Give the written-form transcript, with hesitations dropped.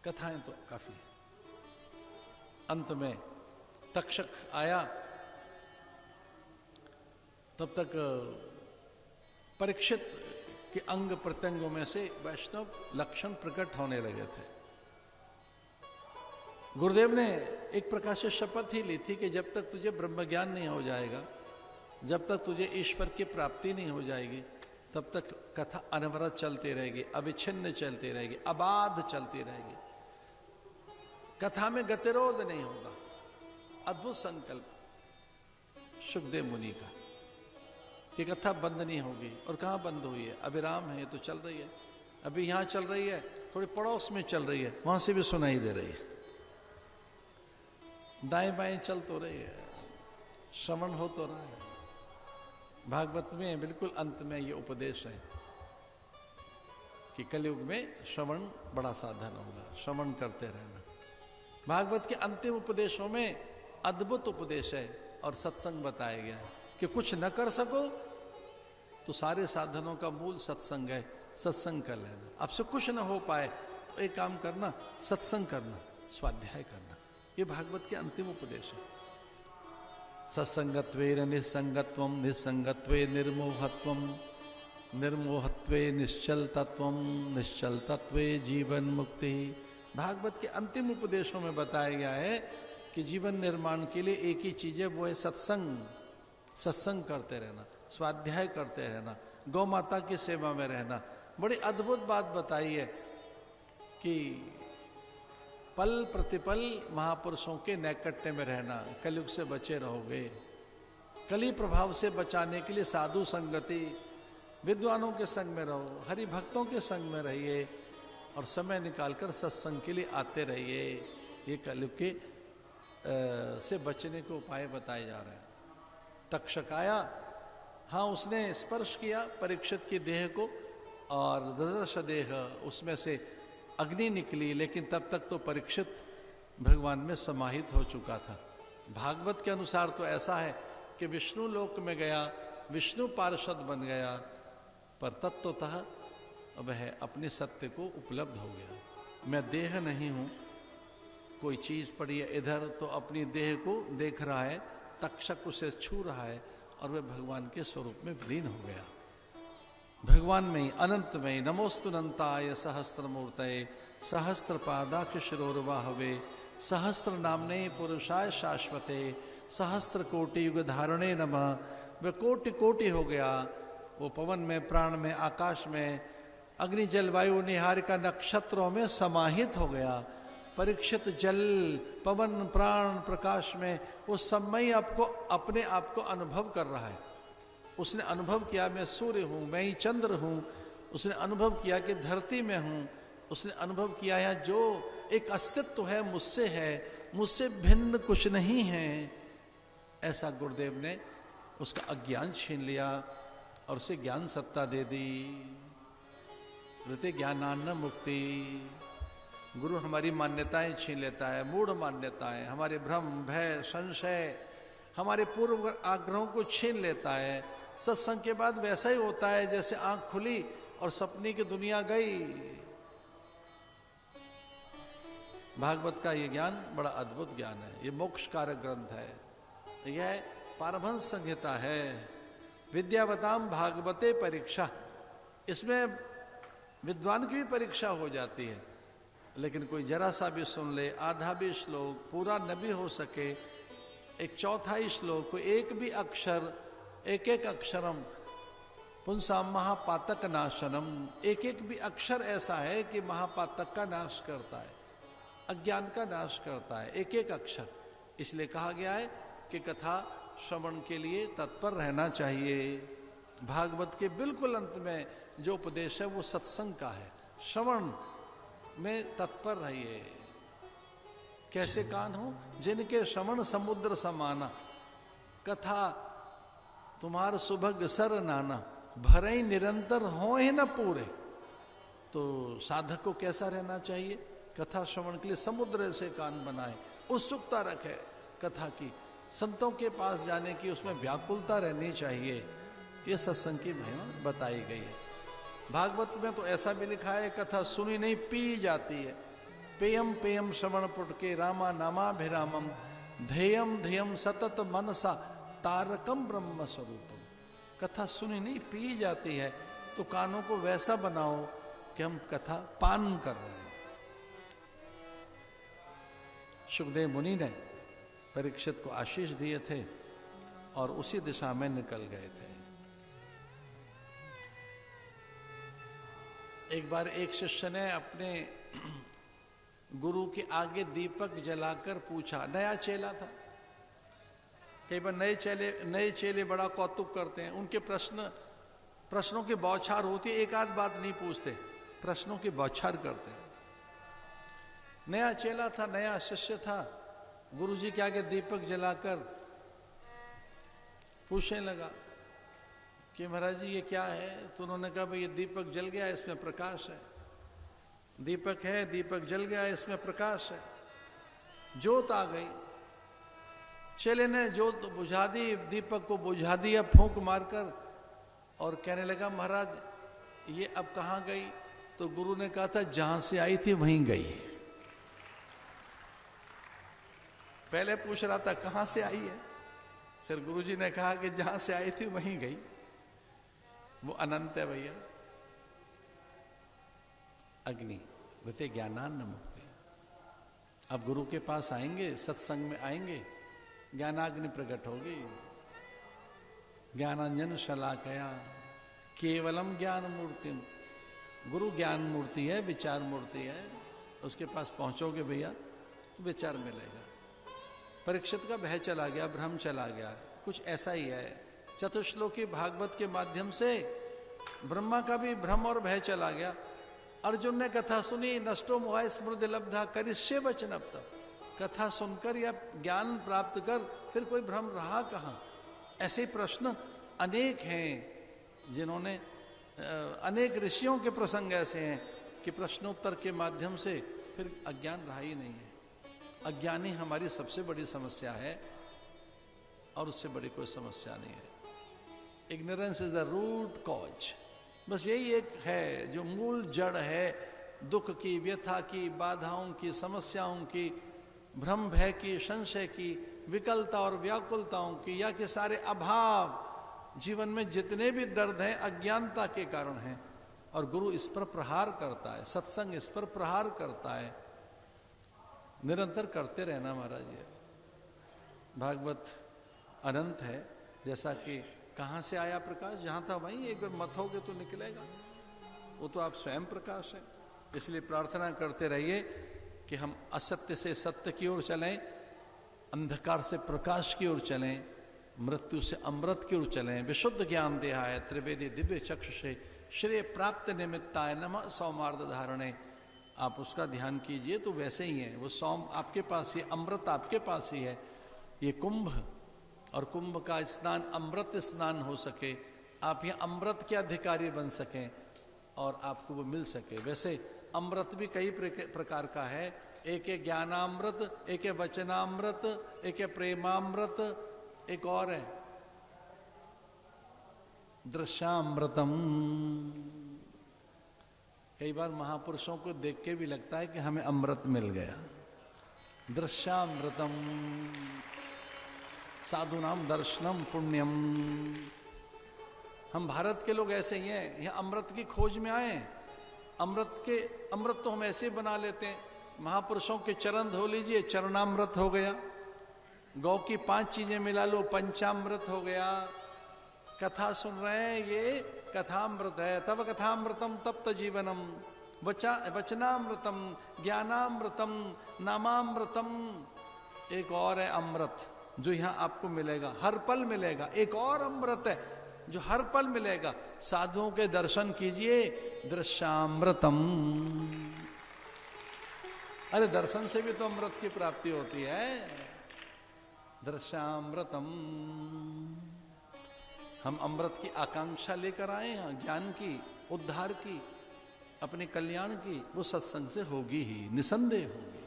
कथाएं तो काफी। अंत में तक्षक आया, तब तक परीक्षित के अंग प्रत्यंगों में से वैष्णव लक्षण प्रकट होने लगे थे। गुरुदेव ने एक प्रकार से शपथ ही ली थी कि जब तक तुझे ब्रह्म ज्ञान नहीं हो जाएगा, जब तक तुझे ईश्वर की प्राप्ति नहीं हो जाएगी, तब तक कथा अनवरत चलती रहेगी, अविच्छिन्न चलती रहेगी, अबाध चलती रहेगी। कथा में गतिरोध नहीं होगा। अद्भुत संकल्प सुखदेव मुनि का कि कथा बंद नहीं होगी। और कहां बंद हुई है? अविराम है, तो चल रही है। अभी यहां चल रही है, थोड़ी पड़ोस में चल रही है, वहां से भी सुनाई दे रही है, दाएं बाएं चल तो रही है, श्रवण हो तो रहा है। भागवत में बिल्कुल अंत में ये उपदेश है कि कलयुग में श्रवण बड़ा साधन होगा, श्रवण करते रहना। भागवत के अंतिम उपदेशों में अद्भुत उपदेश है और सत्संग बताया गया है कि कुछ न कर सको तो सारे साधनों का मूल सत्संग है, सत्संग कर लेना। आपसे कुछ न हो पाए तो एक काम करना, सत्संग करना, स्वाध्याय करना। ये भागवत के अंतिम उपदेश है। सत्संगत्वे निस्संगत्वम, निस्संगत्वे निर्मोहत्वम, निर्मोहत्वे निश्चल तत्वम, निश्चल तत्वे जीवन मुक्ति। भागवत के अंतिम उपदेशों में बताया गया है कि जीवन निर्माण के लिए एक ही चीज है, वो है सत्संग। सत्संग करते रहना, स्वाध्याय करते रहना, गौ माता की सेवा में रहना। बड़ी अद्भुत बात बताई है कि पल प्रतिपल महापुरुषों के नैकट्य में रहना, कलयुग से बचे रहोगे। कली प्रभाव से बचाने के लिए साधु संगति, विद्वानों के संग में रहो, हरि भक्तों के संग में रहिए और समय निकालकर सत्संग के लिए आते रहिए। ये कलयुग के से बचने के उपाय बताए जा रहे हैं। तक्षक आया, हाँ उसने स्पर्श किया परीक्षित की देह को और ददर्श देह, उसमें से अग्नि निकली, लेकिन तब तक तो परीक्षित भगवान में समाहित हो चुका था। भागवत के अनुसार तो ऐसा है कि विष्णु लोक में गया, विष्णु पार्षद बन गया, पर तत्वतः वह अपने सत्य को उपलब्ध हो गया। मैं देह नहीं हूं, कोई चीज पड़ी है इधर तो अपनी देह को देख रहा है, तक्षक उसे छू रहा है और वह भगवान के स्वरूप में विलीन हो गया। भगवान में ही, अनंत में ही। नमोस्तुनंताय सहस्त्रमूर्तये सहस्त्रपादाक्ष शिरोर्वाहवे सहस्त्र नामने पुरुषाय शाश्वते सहस्त्र कोटि युग धारणे नमः। वह कोटि कोटि हो गया। वो पवन में, प्राण में, आकाश में, अग्नि जल वायु निहारिका नक्षत्रों में समाहित हो गया। परीक्षित जल, पवन, प्राण, प्रकाश में वो समय आपको अपने आप को अनुभव कर रहा है। उसने अनुभव किया मैं सूर्य हूं, मैं ही चंद्र हूं। उसने अनुभव किया कि धरती में हूं। उसने अनुभव किया है जो एक अस्तित्व है मुझसे है, मुझसे भिन्न कुछ नहीं है। ऐसा गुरुदेव ने उसका अज्ञान छीन लिया और उसे ज्ञान सत्ता दे दी। ज्ञानान्न मुक्ति। गुरु हमारी मान्यताएं छीन लेता है, मूढ़ मान्यताएं, हमारे भ्रम, भय, संशय, हमारे पूर्व आग्रहों को छीन लेता है। सत्संग के बाद वैसा ही होता है जैसे आंख खुली और सपने की दुनिया गई। भागवत का ये ज्ञान बड़ा अद्भुत ज्ञान है। ये मोक्ष कारक ग्रंथ है। यह पारमहंस संहिता है। विद्यावताम भागवते परीक्षा। इसमें विद्वान की भी परीक्षा हो जाती है, लेकिन कोई जरा सा भी सुन ले, आधा भी श्लोक, पूरा न भी हो सके, एक चौथाई श्लोक को एक भी अक्षर, एक एक अक्षरम पुंसा महापातक नाशनम। एक एक भी अक्षर ऐसा है कि महापातक का नाश करता है, अज्ञान का नाश करता है, एक एक अक्षर। इसलिए कहा गया है कि कथा श्रवण के लिए तत्पर रहना चाहिए। भागवत के बिल्कुल अंत में जो उपदेश है वो सत्संग का है। श्रवण में तत्पर रहिए। कैसे कान हो? जिनके श्रवण समुद्र समाना, कथा तुम्हार सुभग सर नाना, भरई निरंतर हो ही न पूरे। तो साधक को कैसा रहना चाहिए? कथा श्रवण के लिए समुद्र से कान बनाए, उत्सुकता रखे कथा की, संतों के पास जाने की उसमें व्याकुलता रहनी चाहिए। ये सत्संग की महिमा बताई गई है। भागवत में तो ऐसा भी लिखा है कथा सुनी नहीं पी जाती है। पेयम पेयम श्रवण पुटके रामा नामाभिरामम ध्येयम ध्येयम सतत मनसा तारकम ब्रह्म स्वरूपम। कथा सुनी नहीं, पी जाती है, तो कानों को वैसा बनाओ कि हम कथा पान कर रहे हैं। सुखदेव मुनि ने परीक्षित को आशीष दिए थे और उसी दिशा में निकल गए थे। एक बार एक शिष्य ने अपने गुरु के आगे दीपक जलाकर पूछा, नया चेला था, कई बार नए चेले बड़ा कौतुक करते हैं, उनके प्रश्नों की बौछार होती है, एक आध बात नहीं पूछते, प्रश्नों की बौछार करते हैं। नया चेला था, नया शिष्य था, गुरुजी के आगे दीपक जलाकर पूछने लगा कि महाराज जी ये क्या है? तो उन्होंने कहा भाई ये दीपक जल गया, इसमें प्रकाश है। दीपक है, दीपक जल गया, इसमें प्रकाश है। ज्योत आ गई, चेले ने ज्योत बुझा दी, दीपक को बुझा दिया फूंक मारकर, और कहने लगा महाराज ये अब कहाँ गई? तो गुरु ने कहा था जहां से आई थी वहीं गई। पहले पूछ रहा था कहां से आई है, फिर गुरुजी ने कहा कि जहां से आई थी वहीं गई। वो अनंत है भैया। अग्नि वते ज्ञानान्न मुक्ति। अब गुरु के पास आएंगे, सत्संग में आएंगे, ज्ञानाग्नि प्रकट होगी। ज्ञानांजन शलाकया केवलम ज्ञान मूर्तिम। गुरु ज्ञान मूर्ति है, विचार मूर्ति है, उसके पास पहुंचोगे भैया तो विचार मिलेगा। परीक्षित का भय चला गया, भ्रम चला गया, कुछ ऐसा ही है। चतुश्लोकी भागवत के माध्यम से ब्रह्मा का भी भ्रम और भय चला गया। अर्जुन ने कथा सुनी, नष्टो मोह स्मृति लब्धा करिष्ये वचनम तब। कथा सुनकर या ज्ञान प्राप्त कर फिर कोई भ्रम रहा कहाँ? ऐसे प्रश्न अनेक हैं जिन्होंने अनेक ऋषियों के प्रसंग ऐसे हैं कि प्रश्नोत्तर के माध्यम से फिर अज्ञान रहा ही नहीं है। अज्ञानी हमारी सबसे बड़ी समस्या है और उससे बड़ी कोई समस्या नहीं है। Ignorance is the root cause. बस यही एक है जो मूल जड़ है दुख की, व्यथा की, बाधाओं की, समस्याओं की, भ्रम भय की, संशय की, विकलता और व्याकुलताओं की, या कि सारे अभाव जीवन में जितने भी दर्द हैं अज्ञानता के कारण हैं। और गुरु इस पर प्रहार करता है, सत्संग इस पर प्रहार करता है। निरंतर करते रहना महाराज। ये भागवत अनंत है, जैसा कि कहाँ से आया प्रकाश, जहां था वहीं एक बार मथोगे तो निकलेगा। वो तो आप स्वयं प्रकाश है। इसलिए प्रार्थना करते रहिए कि हम असत्य से सत्य की ओर चलें, अंधकार से प्रकाश की ओर चलें, मृत्यु से अमृत की ओर चलें। विशुद्ध ज्ञान देहाय त्रिवेदी दिव्य चक्षुषे श्रेय प्राप्त निमित्ताय नमः सौमार्द धारणे। आप उसका ध्यान कीजिए तो वैसे ही है। वो सौम आपके पास ही, अमृत आपके पास ही है। ये कुंभ और कुंभ का स्नान अमृत स्नान हो सके, आप यहाँ अमृत के अधिकारी बन सकें और आपको वो मिल सके। वैसे अमृत भी कई प्रकार का है। एक है ज्ञानामृत, एक है वचनामृत, एक है प्रेमामृत, एक और है दृश्यामृतम। कई बार महापुरुषों को देख के भी लगता है कि हमें अमृत मिल गया। दृश्यामृतम साधुनाम दर्शनम पुण्यम। हम भारत के लोग ऐसे ही हैं, यहाँ अमृत की खोज में आए। अमृत तो हम ऐसे बना लेते हैं। महापुरुषों के चरण धो लीजिए, चरणामृत हो गया। गौ की 5 चीजें मिला लो, पंचामृत हो गया। कथा सुन रहे हैं, ये कथामृत है। तब कथामृतम तप्त जीवनम वचनामृतम ज्ञानामृतम नामामृतम। एक और है अमृत जो यहां आपको मिलेगा, हर पल मिलेगा। एक और अमृत है जो हर पल मिलेगा। साधुओं के दर्शन कीजिए, दृश्यामृतम। अरे दर्शन से भी तो अमृत की प्राप्ति होती है। दृश्यामृतम। हम अमृत की आकांक्षा लेकर आए हैं, ज्ञान की, उद्धार की, अपने कल्याण की। वो सत्संग से होगी ही, निसंदेह होगी।